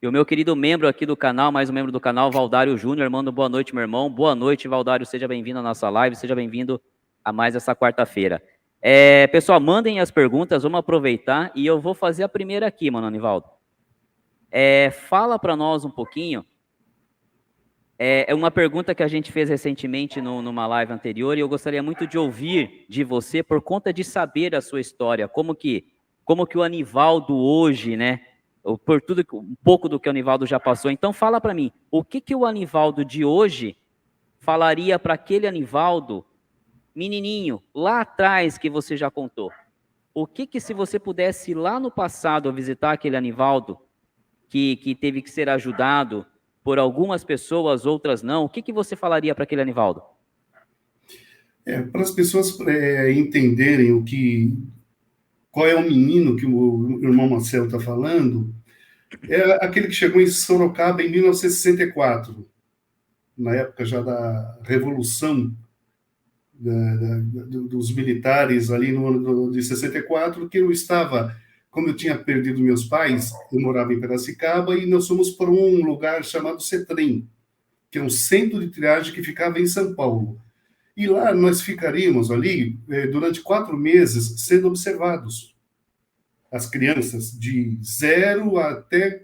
E o meu querido membro aqui do canal, mais um membro do canal, Valdário Júnior, manda boa noite, meu irmão. Boa noite, Valdário, seja bem-vindo à nossa live, seja bem-vindo a mais essa quarta-feira. Pessoal, mandem as perguntas, vamos aproveitar e eu vou fazer a primeira aqui, mano, Anivaldo. Fala para nós um pouquinho. É uma pergunta que a gente fez recentemente numa live anterior e eu gostaria muito de ouvir de você por conta de saber a sua história, como que o Anivaldo hoje, né, por tudo um pouco do que o Anivaldo já passou. Então fala para mim, o que o Anivaldo de hoje falaria para aquele Anivaldo menininho lá atrás que você já contou? O que se você pudesse ir lá no passado visitar aquele Anivaldo que teve que ser ajudado por algumas pessoas, outras não, o que você falaria para aquele Anivaldo? Para as pessoas entenderem qual é o menino que o irmão Marcelo está falando, é aquele que chegou em Sorocaba em 1964, na época já da Revolução dos militares, ali no ano de 64, que eu estava, como eu tinha perdido meus pais, eu morava em Piracicaba, e nós fomos para um lugar chamado CETREM, que é um centro de triagem que ficava em São Paulo. E lá nós ficaríamos ali durante 4 meses sendo observados. As crianças de 0 até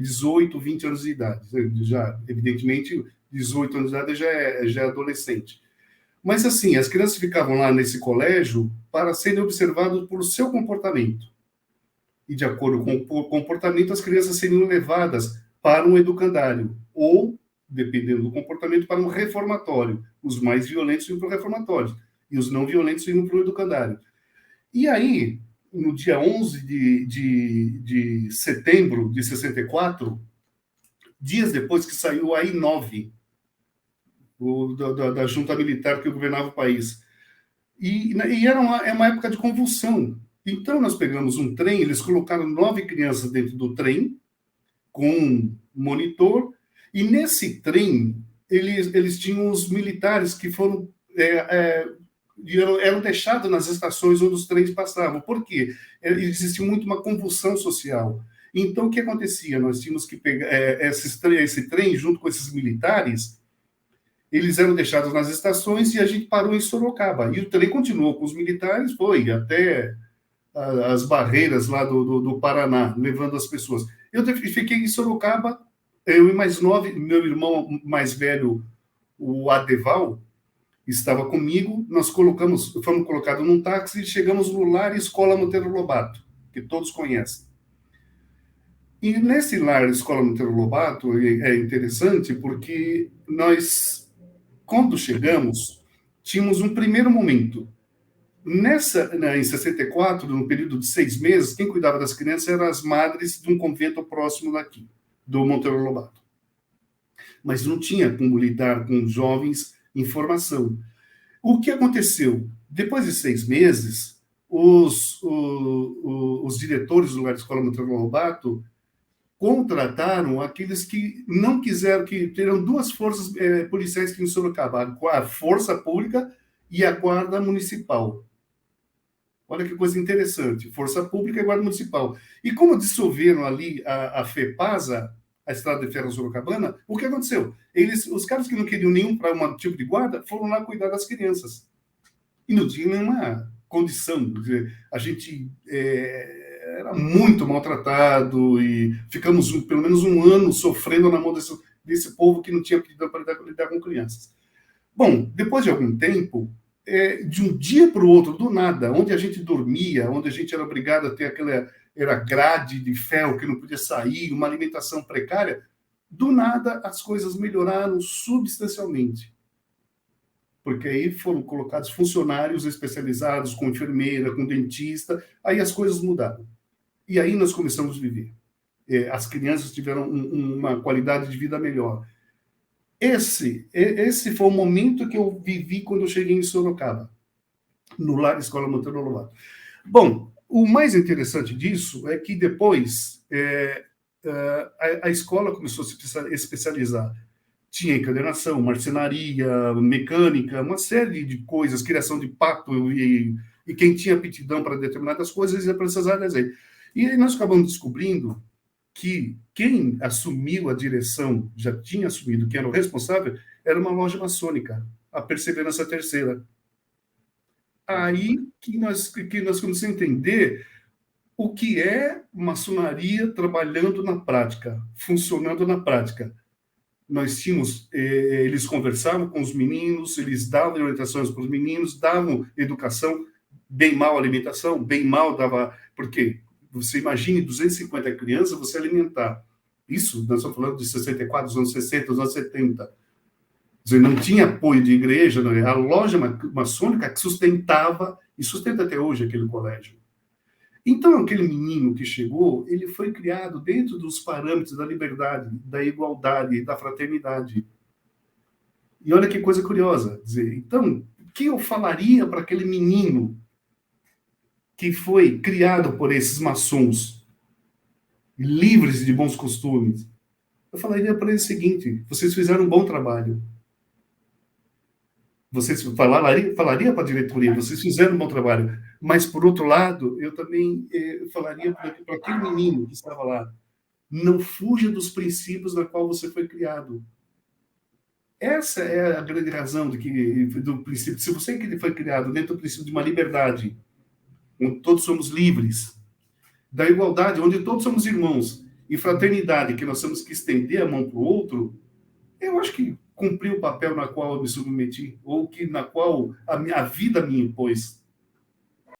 18, 20 anos de idade. Já, evidentemente, 18 anos de idade já é adolescente. Mas, assim, as crianças ficavam lá nesse colégio para serem observadas por seu comportamento. E, de acordo com o comportamento, as crianças seriam levadas para um educandário ou, dependendo do comportamento, para um reformatório. Os mais violentos iam para o reformatório e os não violentos iam para o educandário. E aí, no dia 11 de setembro de 64, dias depois que saiu o AI-9, da junta militar que governava o país. E era uma época de convulsão. Então, nós pegamos um trem, eles colocaram 9 crianças dentro do trem, com um monitor, e nesse trem, eles tinham os militares que foram eram deixados nas estações onde os trens passavam. Por quê? Existia muito uma convulsão social. Então, o que acontecia? Nós tínhamos que pegar esse trem junto com esses militares, eles eram deixados nas estações e a gente parou em Sorocaba. E o trem continuou com os militares, foi até as barreiras lá do Paraná, levando as pessoas. Eu fiquei em Sorocaba, eu e mais 9, meu irmão mais velho, o Adeval, estava comigo, fomos colocados num táxi e chegamos no Lar Escola Monteiro Lobato, que todos conhecem. E nesse Lar Escola Monteiro Lobato é interessante porque nós, quando chegamos, tínhamos um primeiro momento. Em 64, no período de 6 meses, quem cuidava das crianças eram as madres de um convento próximo daqui, do Monteiro Lobato. Mas não tinha como lidar com jovens em formação. O que aconteceu? Depois de 6 meses, os diretores do lugar de escola Monteiro Lobato contrataram aqueles que não quiseram, que terão 2 forças policiais que em Sorocaba, a Força Pública e a Guarda Municipal. Olha que coisa interessante, Força Pública e Guarda Municipal. E como dissolveram ali a FEPASA, a Estrada de Ferro Sorocabana, o que aconteceu? Os caras que não queriam nenhum para um tipo de guarda foram lá cuidar das crianças. E não tinha nenhuma condição. A gente era muito maltratado e ficamos pelo menos um ano sofrendo na mão desse povo que não tinha aptidão para lidar com crianças. Bom, depois de algum tempo, de um dia para o outro, do nada, onde a gente dormia, onde a gente era obrigado a ter era grade de ferro que não podia sair, uma alimentação precária, do nada as coisas melhoraram substancialmente. Porque aí foram colocados funcionários especializados, com enfermeira, com dentista, aí as coisas mudaram. E aí nós começamos a viver. As crianças tiveram uma qualidade de vida melhor. Esse foi o momento que eu vivi quando eu cheguei em Sorocaba, no Lar Escola Monteiro Lobato. Bom, o mais interessante disso é que depois a escola começou a se especializar. Tinha encadernação, marcenaria, mecânica, uma série de coisas, criação de pato, e quem tinha aptidão para determinadas coisas ia para essas áreas aí. E aí nós acabamos descobrindo que quem assumiu a direção, já tinha assumido, quem era o responsável, era uma loja maçônica, a Perseverança Terceira. Aí que nós começamos a entender o que é maçonaria trabalhando na prática, funcionando na prática. Nós tínhamos, eles conversavam com os meninos, eles davam orientações para os meninos, davam educação, bem mal alimentação, bem mal dava... Porque você imagine 250 crianças você alimentar. Isso, nós estamos falando de 64, dos anos 60, dos anos 70. Quer dizer, não tinha apoio de igreja, não, a loja maçônica que sustentava, e sustenta até hoje aquele colégio. Então, aquele menino que chegou, ele foi criado dentro dos parâmetros da liberdade, da igualdade, da fraternidade. E olha que coisa curiosa. Dizer, então, o que eu falaria para aquele menino que foi criado por esses maçons, livres de bons costumes? Eu falaria para ele o seguinte: vocês fizeram um bom trabalho. Vocês falaria para a diretoria, vocês fizeram um bom trabalho. Mas, por outro lado, eu também falaria para aquele menino que estava lá: não fuja dos princípios na qual você foi criado. Essa é a grande razão do princípio. Se você foi criado dentro do princípio de uma liberdade, onde todos somos livres, da igualdade, onde todos somos irmãos, e fraternidade, que nós temos que estender a mão para o outro, eu acho que cumpri o papel na qual eu me submeti, ou na qual a vida me impôs.